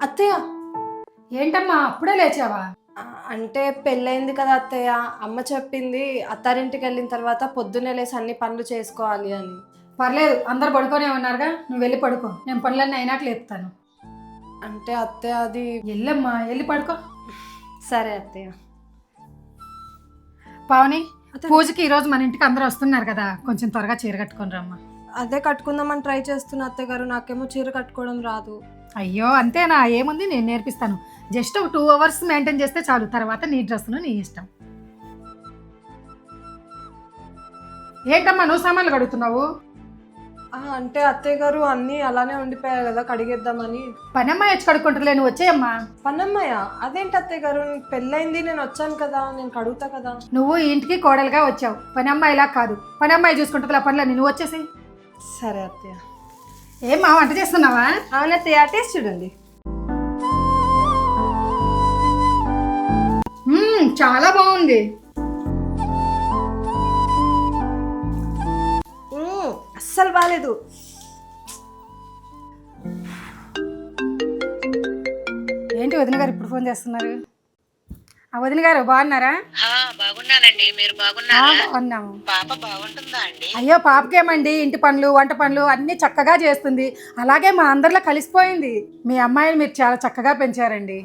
అత్తయ్య, ఏంటమ్మా అప్పుడే లేచావా? అంటే పెళ్ళయింది కదా అత్తయ్య. అమ్మ చెప్పింది అత్తారింటికి వెళ్ళిన తర్వాత పొద్దున్నే లేసి అన్ని పనులు చేసుకోవాలి అని. పర్లేదు, అందరు పడుకోనే ఉన్నారుగా, నువ్వు వెళ్ళి పడుకో, నేను పనులన్నీ అయినాక లేపుతాను. అంటే అత్తయ్య అది. వెళ్ళమ్మా, వెళ్ళి పడుకో. సరే అత్తయ్య. పావని, పూజకి ఈరోజు మన ఇంటికి అందరూ వస్తున్నారు కదా, కొంచెం త్వరగా చీర కట్టుకొని రమ్మా. అదే కట్టుకుందామని ట్రై చేస్తున్నా అత్తయ్య గారు. నాకేమో చీర కట్టుకోవడం రాదు. అయ్యో అంతేనా, ఏముంది, నేను నేర్పిస్తాను. జస్ట్ ఒక 2 hours మెయింటైన్ చేస్తే చాలు, తర్వాత నీ డ్రెస్సులు నీ ఇష్టం. ఏంటమ్మా నువ్వు సామాన్లు కడుగుతున్నావు? అంటే అత్తయ్య గారు అన్నీ అలానే ఉండిపోయాయి కదా, కడిగేద్దామని. పనమ్మాయి వచ్చి కడుక్కుంటారులే, నువ్వు వచ్చేయమ్మా. పన్నమ్మయ్య? అదేంటి అత్తయ్య గారు, పెళ్ళయింది, నేను వచ్చాను కదా, నేను కడుగుతా కదా. నువ్వు ఈ ఇంటికి కోడలుగా వచ్చావు, పనమ్మాయిలా కాదు. పనమ్మాయి చూసుకుంటుంది ఆ పనులన్నీ, నువ్వు వచ్చేసి. సరే అత్తయ్య. ఏమ్మా వంట చేస్తున్నావా? అవునత్తయ్య, టేస్ట్ చూడండి. చాలా బాగుంది. అస్సలు బాగాలేదు. ఏంటి వదిన గారు ఇప్పుడు ఫోన్ చేస్తున్నారు? ఆ వదిన గారు బాగున్నారా? బాగున్నానండి, మీరు బాగున్నారా? బాగున్నాము. పాప బాగుంటుందా అండి? అయ్యో పాపకేమండి, ఇంటి పనులు వంట పనులు అన్నీ చక్కగా చేస్తుంది. అలాగే మా అందరిలో కలిసిపోయింది. మీ అమ్మాయిని మీరు చాలా చక్కగా పెంచారండి.